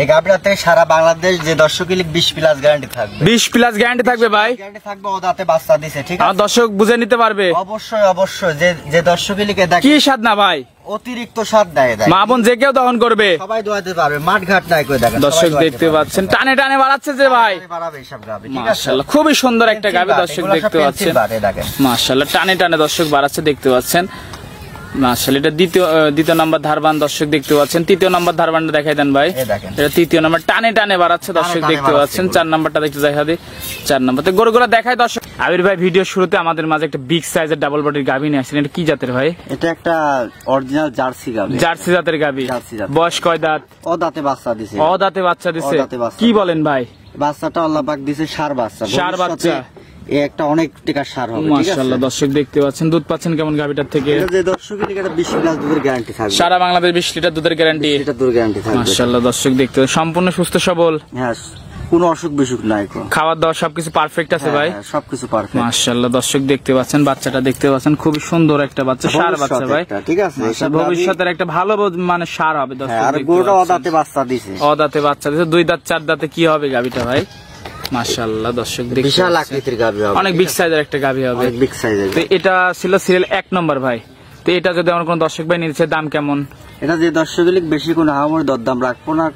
এই গাভীটা থেকে সারা বাংলাদেশ যে দর্শক 20+ গ্যারান্টি থাকবে। 20+ গ্যারান্টি থাকবে ভাই? গ্যারান্টি থাকবে, ও দাঁতে বাচ্চা দিছে, ঠিক আছে? দর্শক বুঝে নিতে পারবে? অবশ্যই অবশ্যই। যে দর্শক দেখে কি স্বাদ না ভাই, অতিরিক্ত স্বাদ দেয়। মা বোন যে কেউ দহন করবে, সবাই দোয়াতে পারবে, মাঠ ঘাট নাই করে দেখেন। দর্শক দেখতে পাচ্ছেন টানে টানে বাড়াচ্ছে যে ভাই, বাড়াবে সব গাভী, ঠিক আছে? মাশাআল্লাহ খুবই সুন্দর একটা গাভী দর্শক দেখতে পাচ্ছেন, মাশাআল্লাহ টানে টানে দর্শক বাড়াচ্ছে দেখতে পাচ্ছেন। মাশাআল্লাহ এটা দ্বিতীয় নাম্বার ধারবান দর্শক দেখতে পাচ্ছেন। তৃতীয় নাম্বার ধারবানটা দেখাই দেন ভাই, এটা তৃতীয় নাম্বার টানে টানে বাড়াচ্ছে দর্শক দেখতে পাচ্ছেন। 4 নাম্বারটা দেখতে দেখা দিই, 4 নাম্বারতে গরুগুলো দেখায় দর্শক। আবির ভাই ভিডিও শুরুতে আমাদের মাঝে একটা বিগ সাইজের ডাবল বডির গাভী নিয়ে আসছেন, এটা কি জাতের ভাই? এটা একটা অরিজিনাল জার্সি গাভী। জার্সি জাতের গাভী, বয়স কয় দাঁত? ও দাঁতে বাচ্চা দিছে। ও দাঁতে বাচ্চা দিছে, কি বলেন ভাই? বাচ্চাটা আল্লাহ পাক দিছে ষাঁড় বাচ্চা। ষাঁড় বাচ্চা, একটা অনেক টাকা সার হবে, ঠিক আছে? মাশাআল্লাহ দর্শক দেখতে পাচ্ছেন। দুধ পাচ্ছেন কেমন গাভীটার থেকে? এটা যে দর্শক এটা 20+ দুধের গ্যারান্টি থাকবে। সারা বাংলাদেশ 20 লিটার দুধের গ্যারান্টি, এটা দুধের গ্যারান্টি থাকবে। মাশাআল্লাহ দর্শক দেখতে সম্পূর্ণ সুস্থ সবল, হ্যাঁ কোনো অসুখ বিসুখ নাই, খাওয়ার দাওয়া সবকিছু পারফেক্ট আছে ভাই, সবকিছু পারফেক্ট। মাশাআল্লাহ দর্শক দেখতে পাচ্ছেন, বাচ্চাটা দেখতে পাচ্ছেন খুবই সুন্দর একটা বাচ্চা, ষাঁড় বাচ্চা ভাই, ঠিক আছে? ভবিষ্যতের একটা ভালো মানে ষাঁড় হবে দর্শক। আর গরুটা অদাঁতে বাচ্চা দিছে, অদাঁতে বাচ্চা দিছে, 2 দাঁত 4 দাঁতে কি হবে গাভীটা ভাই? মাশাআল্লাহ দর্শক দেখতে বিশাল আকৃতির গাভী হবে, অনেক বিগ সাইজের একটা গাভী হবে, অনেক বিগ সাইজের। তো এটা ছিল সিরিয়াল 1 নম্বর ভাই। তো এটা যদি আমার কোন দর্শক ভাই নিচ্ছে, দাম কেমন? এটা যে দর্শক বেশি কোনো আমার দরদাম রাখবো না,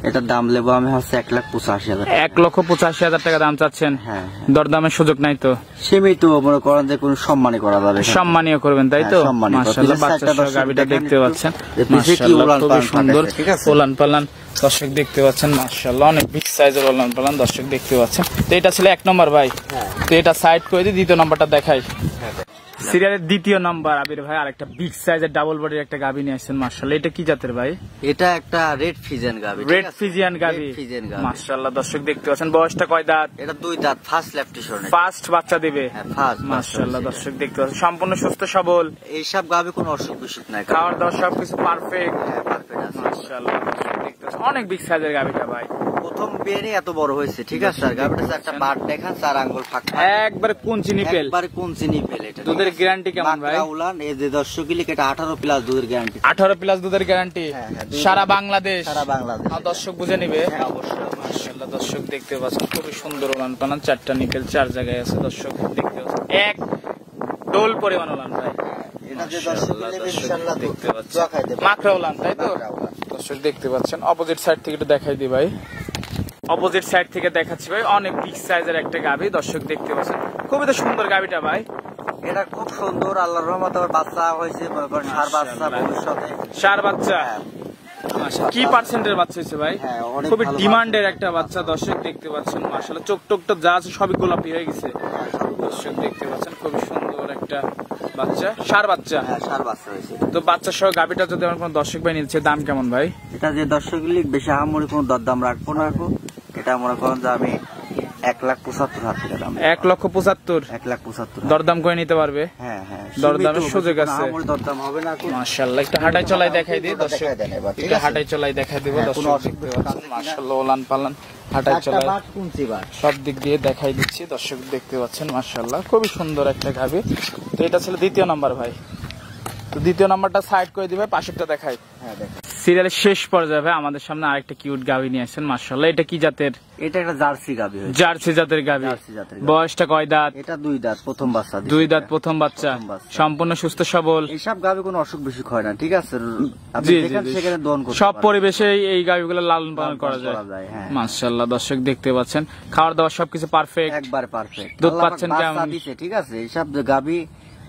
এটার দাম লেবো আমি হচ্ছে 1,85,000। 1,85,000 টাকা দাম চাচ্ছেন? হ্যাঁ। দরদামের সুযোগ নাই তো? সীমিত মনে করেন যে কোনো সম্মানই করা যাবে, সম্মানীয় করবেন তাই তো? মাশাআল্লাহ বাচ্চার গাভীটা দেখতে পাচ্ছেন, মাশাআল্লাহ খুবই সুন্দর, ওলান পালান দর্শক দেখতে পাচ্ছেন, মাশাআল্লাহ অনেক বিগ সাইজের ওলান পালান দর্শক দেখতে পাচ্ছেন। তো এটা ছিল 1 নম্বর ভাই, তো এটা সাইড করে দিই, দ্বিতীয় নাম্বারটা দেখাই। সিরিয়ালের 2য় নাম্বার আবির ভাই আরেকটা বিগ সাইজের ডাবল বডির একটা গাভী নিয়ে আসছেন, মাশাআল্লাহ এটা কি জাতের ভাই? এটা একটা রেড ফিজিয়ান গাভী। রেড ফিজিয়ান গাভী, মাশাআল্লাহ দর্শক দেখতে পাচ্ছেন। বয়সটা কয় দাঁত? এটা 2 দাঁত, ফার্স্ট ল্যাকটেশন, ফার্স্ট বাচ্চা দিবে, ফার্স্ট। মাশাআল্লাহ দর্শক দেখতে পাচ্ছেন সম্পূর্ণ সুস্থ সবল, এইসব গাভী কোনো অসুখ বিসুখ নাই, খাওয়ার দাওয়া সবকিছু পারফেক্ট, মাশাআল্লাহ দর্শক দেখতে পাচ্ছেন অনেক বিগ সাইজের গাভীটা ভাই। প্রথম বিয়ে এত বড় হয়েছে, ঠিক আছে? আর গাভীটা একটা বাট দেখান, 4 আঙ্গুল ফাঁকা, একবারে কুঞ্চি নিপেল, একবারে কুঞ্চি নিপেল। এটা দুধের গ্যারান্টি কেমন ভাই? উলান এই যে দর্শক এটা 18+ দুধের গ্যারান্টি, 18+ দুধের গ্যারান্টি সারা বাংলাদেশ, সারা বাংলাদেশ দর্শক বুঝে নিবে অবশ্যই। মাশাআল্লাহ দর্শক দেখতে পাচ্ছেন খুবই সুন্দর উলান পালান, 4টা নিপেল 4 জায়গায় আছে দর্শক দেখতে পাচ্ছেন, এক ডোল পরিমাণ উলান ভাই। এটা যে দর্শক ইনশাআল্লাহ দেখতে পাচ্ছেন মাকড়া উলান তাই তো? দর্শক দেখতে পাচ্ছেন। অপোজিট সাইড থেকে একটু দেখাই দিই ভাই, অপোজিট সাইড থেকে দেখাচ্ছি ভাই, অনেক বিগ সাইজের একটা গাভী দর্শক দেখতে পাচ্ছেন, খুবই তো সুন্দর গাভীটা ভাই। এটা খুব সুন্দর, আল্লাহর রহমতে বাচ্চা হয়েছে, ষাঁড় বাচ্চা, ভবিষ্যতে ষাঁড় বাচ্চা। কি পার্সেন্টের বাচ্চা হয়েছে ভাই? খুবই ডিমান্ডের একটা বাচ্চা দর্শক দেখতে পাচ্ছেন, মাশাআল্লাহ চোখ টোকটা যা আছে সবই গোলাপি হয়ে গেছে দর্শক দেখতে পাচ্ছেন, খুবই সুন্দর একটা বাচ্চা, ষাঁড় বাচ্চা। ষাঁড় বাচ্চা হয়েছে। তো বাচ্চা সহ গাভীটা যদি আমার কোন দর্শক ভাই নিচ্ছে, দাম কেমন ভাই? এটা যে দর্শক বেশি আহামরি কোনো দরদাম রাখবো না, এটা মনে করেন যে আমি 1,75,000 টাকা দাম। 1,75,000? 1,75,000 দরদাম করে নিতে পারবে? হ্যাঁ হ্যাঁ, দরদামের সুযোগ আছে, দরদাম হবে না। মাশাআল্লাহ একটু হাঁটাই চলাই দেখাই দিই দর্শক, একটু হাঁটাই চলাই দেখাই দিব দর্শক দেখতে পাচ্ছেন, মাশাআল্লাহ ওলান পালান হাঁটাই চলাই সব দিক দিয়ে দেখাই দিচ্ছি দর্শক দেখতে পাচ্ছেন, মাশাআল্লাহ খুবই সুন্দর একটা গাভী। তো এটা ছিল 2য় নাম্বার ভাই, তো 2য় নাম্বারটা সাইড করে দিবে, পাশেরটা দেখাই। হ্যাঁ দেখাই। সিরিয়ালের শেষ পর্যায়ে ভাই আমাদের সামনে আরেকটা কিউট গাভী নিয়ে আসছেন, মাশাআল্লাহ এটা কি জাতের? এটা একটা জার্সি গাভী, জার্সি জাতের গাভী। বয়সটা কয় দাঁত? এটা 2 দাঁত, প্রথম বাচ্চা। 2 দাঁত প্রথম বাচ্চা, সম্পূর্ণ সুস্থ সবল, এইসব গাভী কোনো অসুখ বিসুখ হয় না, ঠিক আছে? সেখানে সব পরিবেশে এই গাভীগুলো লালন পালন করা যায়, মাশাআল্লাহ দর্শক দেখতে পাচ্ছেন, খাওয়ার দাওয়া সবকিছু পারফেক্ট, একবার পারফেক্ট। দুধ পাচ্ছেন কেমন? ঠিক আছে, এইসব গাভী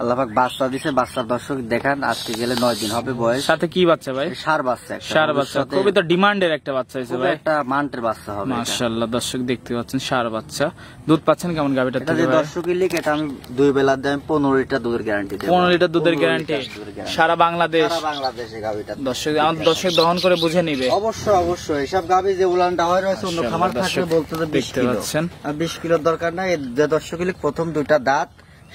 আল্লাহ পাক বাচ্চা দিছে, বাচ্চার দর্শক দেখান, আজকে গেলে 9 দিন হবে বয়স। সাথে কি বাচ্চা ভাই? ষাঁড় বাচ্চা, ষাঁড় বাচ্চা, খুবই তো ডিমান্ডের একটা বাচ্চা হয়েছে ভাই, একটা মান্টের বাচ্চা হবে, মাশাআল্লাহ দর্শক দেখতে পাচ্ছেন ষাঁড় বাচ্চা। দুধ পাচ্ছেন কেমন গাভীটা থেকে ভাই? দর্শক এটা আমি 2 বেলা দেব, 15 লিটার দুধের গ্যারান্টি দেব। 15 লিটার দুধের গ্যারান্টি সারা বাংলাদেশ, সারা বাংলাদেশে গাভীটা দর্শক আমার দর্শক দহন করে বুঝে নিবে অবশ্যই অবশ্যই। এইসব গাভী যে উলানটা হয় রয়েছে অন্য খামার থাকলে বলতে তো 20 কিলো, 20 কিলোর দরকার নাই। যে দর্শক প্রথম 2টা দাঁত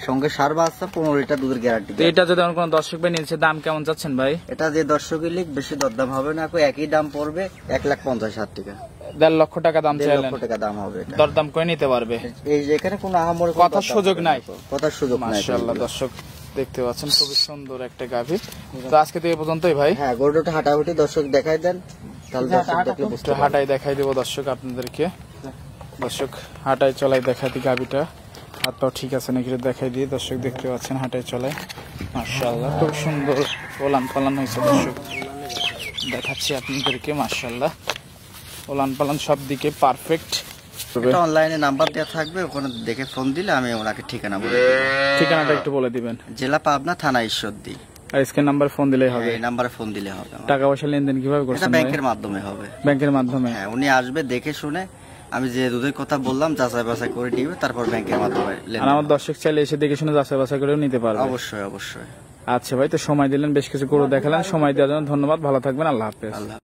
সঙ্গে ষাঁড় বাচ্চা, 15 লিটার দুধের গ্যারান্টি। এটা যদি আমার কোন দর্শক ভাই নিচ্ছে, দাম কেমন চাচ্ছেন ভাই? এটা যে দর্শক বেশি দরদাম হবে না, একই দাম পড়বে 1,50,000 টাকা। 1.5 লক্ষ টাকা দাম চাইলেন, 1.5 লক্ষ টাকা দাম হবে, দরদাম করে নিতে পারবে। এই যে এখানে কোনো আহামরি কথার সুযোগ নাই, কথার সুযোগ নাই। মাশাআল্লাহ দর্শক দেখতে পাচ্ছেন খুবই সুন্দর একটা গাভী। তো আজকে তো এই পর্যন্তই ভাই। হ্যাঁ, গরুটা হাঁটাহুটি দর্শক দেখাই দেন। তাহলে দর্শক দেখলে বুঝতে একটু হাঁটাই দেখাই দেবো দর্শক আপনাদেরকে। দর্শক হাঁটাই চলাই দেখাই দিই গাবিটা, হাত পাও ঠিক আছে নাকি দেখাই দিয়ে। দর্শক দেখতে পাচ্ছেন হাঁটাই চলাই, মাশাআল্লাহ খুব সুন্দর ওলান পালান হয়েছে দর্শক, দেখাচ্ছি আপনাদেরকে। মাশাআল্লাহ ওলান পালান সব দিকে পারফেক্ট। এটা অনলাইনে নাম্বার দেওয়া থাকবে, ওখানে দেখে ফোন দিলে আমি ওনাকে ঠিকানা বলে দেব। ঠিকানাটা একটু বলে দিবেন। জেলা পাবনা, থানা ঈশ্বরদী। আর স্ক্রিন নাম্বার ফোন দিলেই হবে? এই নাম্বারে ফোন দিলে হবে। টাকা পয়সা লেনদেন কিভাবে করছেন? এটা ব্যাংকের মাধ্যমে হবে। ব্যাংকের মাধ্যমে? হ্যাঁ, উনি আসবে দেখে শুনে, আমি যে দুধের কথা বললাম যাচাই বাছাই করে নিবে, তারপর ব্যাংকের মাধ্যমে। আর আমার দর্শক চাইলে এসে দেখে শুনে যাচাই বাছাই করেও নিতে পারবে? অবশ্যই অবশ্যই। আচ্ছা ভাই, তো সময় দিলেন, বেশ কিছু করে দেখালেন, সময় দেওয়ার জন্য ধন্যবাদ। ভালো থাকবেন, আল্লাহ হাফেজ। আল্লাহ।